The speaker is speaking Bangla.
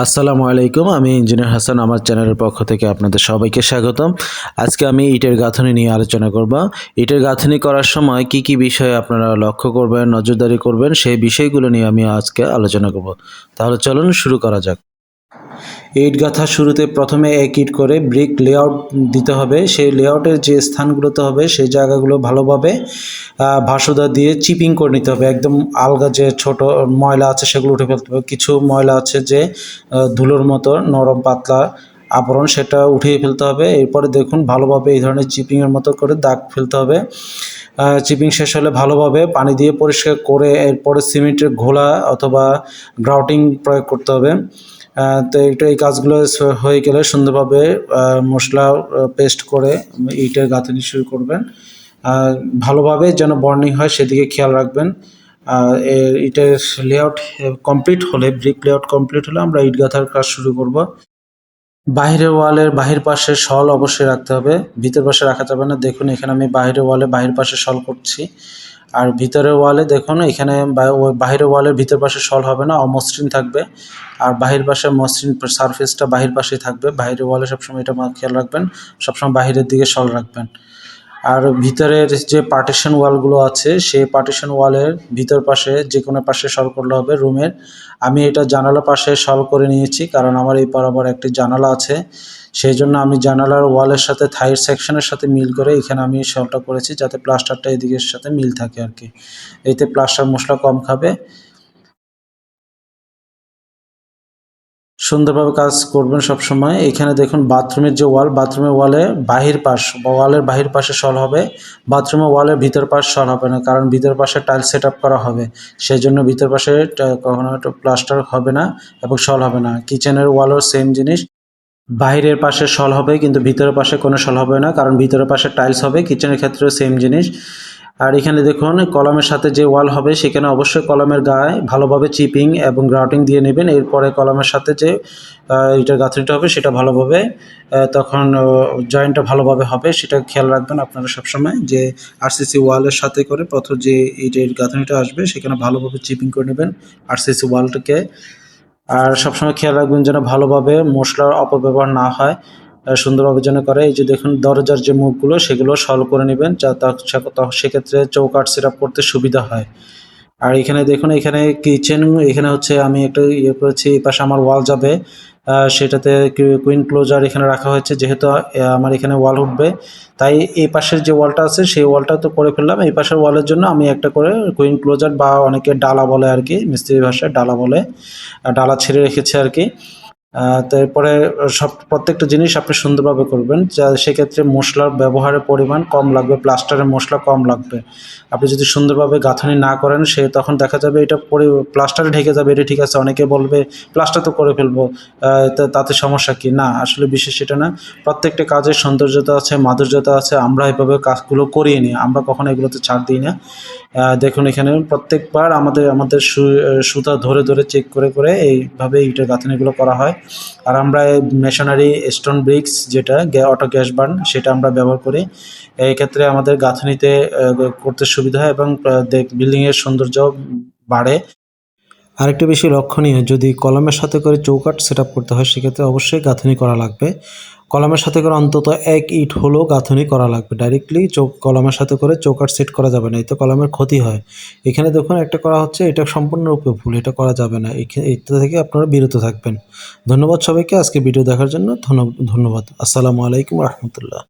আসসালামু আলাইকুম। আমি ইঞ্জিনিয়ার হাসান। আমার চ্যানেলের পক্ষ থেকে আপনাদের সবাইকে স্বাগতম। আজকে আমি ইটের গাঁথুনি নিয়ে আলোচনা করব। ইটের গাঁথুনি করার সময় কি কি বিষয়ে আপনারা লক্ষ্য করবেন, নজরদারি করবেন, সেই বিষয়গুলো নিয়ে আমি আজকে আলোচনা করব। তাহলে চলুন শুরু করা যাক। ইট গাঁথার শুরুতে প্রথমে এক ইট করে ব্রিক লেআউট দিতে হবে। সেই লেআউটের যে স্থানগুলোতে হবে সেই জায়গাগুলো ভালোভাবে ভাসুদা দিয়ে চিপিং করে নিতে হবে। একদম আলগা যে ছোট ময়লা আছে সেগুলো উঠে ফেলতে হবে। কিছু ময়লা আছে যে ধুলোর মতো নরম পাতলা আবরণ, সেটা উঠিয়ে ফেলতে হবে। এরপরে দেখুন ভালোভাবে এই ধরনের চিপিংয়ের মতো করে দাগ ফেলতে হবে। চিপিং শেষ হলে ভালোভাবে পানি দিয়ে পরিষ্কার করে এরপরে সিমেন্টের ঘোলা অথবা গ্রাউটিং প্রয়োগ করতে হবে। তো এই কাজগুলো হয়ে গেলে সুন্দরভাবে মশলা পেস্ট করে ইটের গাঁথুনি শুরু করবেন। ভালোভাবে যেন বর্নিং হয় সেদিকে খেয়াল রাখবেন। ইটের লেআউট কমপ্লিট হলে, ব্রিক লেআউট কমপ্লিট হলে আমরা ইট গাঁথার কাজ শুরু করব। বাহিরের ওয়ালের বাহির পাশে শল অবশ্যই রাখতে হবে, ভিতর পাশে রাখা যাবে না। দেখুন এখানে আমি বাহিরের ওয়ালে বাহির পাশে শল করছি, আর ভিতরের ওয়ালে দেখুন এখানে বাহিরের ওয়ালের ভিতর পাশে শল হবে না, অমসৃণ থাকবে। আর বাহির পাশে মসৃণ সারফেসটা বাহির পাশেই থাকবে। বাহিরের ওয়ালে সবসময় এটা খেয়াল রাখবেন, সবসময় বাহিরের দিকে শল রাখবেন। আর ভিতরের যে পার্টিশন ওয়ালগুলো আছে সেই পার্টিশন ওয়ালের ভিতর পাশে যে কোনো পাশে সল করলে হবে রুমের। আমি এটা জানালা পাশে সল করে নিয়েছি, কারণ আমার এই বরাবর একটি জানালা আছে, সেই জন্য আমি জানালার ওয়ালের সাথে থাইয়ের সেকশনের সাথে মিল করে এখানে আমি সলটা করেছি, যাতে প্লাস্টারটা এদিকের সাথে মিল থাকে আর কি। এতে প্লাস্টার মশলা কম খাবে। সুন্দরভাবে কাজ করবেন সবসময়। এখানে দেখুন বাথরুমের যে ওয়াল, বাথরুমের ওয়ালে বাহির পাশ বা ওয়ালের বাহির পাশে সল হবে, বাথরুমের ওয়ালের ভিতর পাশ সল হবে না, কারণ ভিতর পাশে টাইলস সেট আপ করা হবে, সেই জন্য ভিতর পাশে কখনো প্লাস্টার হবে না এবং সল হবে না। কিচেনের ওয়ালও সেম জিনিস, বাহিরের পাশে সল হবে কিন্তু ভিতরের পাশে কোনো সল হবে না, কারণ ভিতরের পাশে টাইলস হবে। কিচেনের ক্ষেত্রেও সেম জিনিস। আর এখানে দেখুন কলমের সাথে যে ওয়াল হবে সেখানে অবশ্যই কলমের গায়ে ভালোভাবে চিপিং এবং গ্রাউটিং দিয়ে নেবেন। এরপরে কলমের সাথে যে এটার গাঁথনিটা হবে সেটা ভালোভাবে তখন জয়েন্টটা ভালোভাবে হবে, সেটা খেয়াল রাখবেন আপনারা সবসময়, যে আরসিসি ওয়ালের সাথে করে প্রথম যে এইটার গাঁথনিটা আসবে সেখানে ভালোভাবে চিপিং করে নেবেন আরসিসি ওয়ালটাকে। আর সবসময় খেয়াল রাখবেন যেন ভালোভাবে মশলার অপব্যবহার না হয়, সুন্দরভাবে যেন করে। এই যে দেখুন দরজার যে মুখগুলো সেগুলো সল করে নেবেন, যা সেক্ষেত্রে চৌকাঠ সেট আপ করতে সুবিধা হয়। আর এখানে দেখুন এখানে কিচেন, এখানে হচ্ছে আমি একটা করেছি, এই পাশে আমার ওয়াল যাবে, সেটাতে কুইন ক্লোজার এখানে রাখা হয়েছে, যেহেতু আমার এখানে ওয়াল উঠবে, তাই এই পাশের যে ওয়ালটা আছে সেই ওয়ালটা তো করে ফেললাম। এই পাশের ওয়ালের জন্য আমি একটা করে কুইন ক্লোজার বা অনেকে ডালা বলে আর কি, মিস্ত্রি ভাষায় ডালা বলে, ডালা ছেড়ে রেখেছে আর কি। তারপরে প্রত্যেকটা জিনিস আপনি সুন্দরভাবে করবেন, যা সেক্ষেত্রে মশলার ব্যবহারের পরিমাণ কম লাগবে, প্লাস্টারের মশলা কম লাগবে। আপনি যদি সুন্দরভাবে গাঁথনি না করেন তখন দেখা যাবে এটা প্লাস্টারে ঢেকে যাবে, এটা ঠিক আছে, অনেকে বলবে প্লাস্টার তো করে ফেলবো, তাতে সমস্যা কি? না, আসলে বিশেষ সেটা না। প্রত্যেকটা কাজের সৌন্দর্যতা আছে, মাধুর্যতা আছে, আমরা এভাবে কাজগুলো করিয়ে নিই, আমরা কখনো এগুলোতে ছাড় দিই না। দেখুন এখানে প্রত্যেকবার আমাদের সুতা ধরে ধরে চেক করে করে এইভাবে ইটের গাঁথনিগুলো করা হয়। আর আমরা মেশনারি স্টোন ব্রিক্স, যেটা অটো গ্যাস বার্ন, সেটা আমরা ব্যবহার করি। এই ক্ষেত্রে আমাদের গাঁথনিতে করতে সুবিধা হয় এবং বিল্ডিংয়ের সৌন্দর্য বাড়ে। আরেকটা বেশি লক্ষণীয়, যদি কলমের সাথে করে চৌকাঠ সেট আপ করতে হয় সেক্ষেত্রে অবশ্যই গাঁথনি করা লাগবে। কলমের সাথে করে অন্তত এক ইট হলেও গাঁথনি করা লাগবে। ডাইরেক্টলি কলমের সাথে করে চৌকাঠ সেট করা যাবে না, এতে কলমের ক্ষতি হয়। এখানে দেখুন একটা করা হচ্ছে, এটা সম্পূর্ণরূপে ভুল, এটা করা যাবে না। এটা থেকে আপনারা বিরত থাকবেন। ধন্যবাদ সবাইকে আজকে ভিডিও দেখার জন্য। ধন্যবাদ। আসসালামু আলাইকুম রহমতুল্লাহ।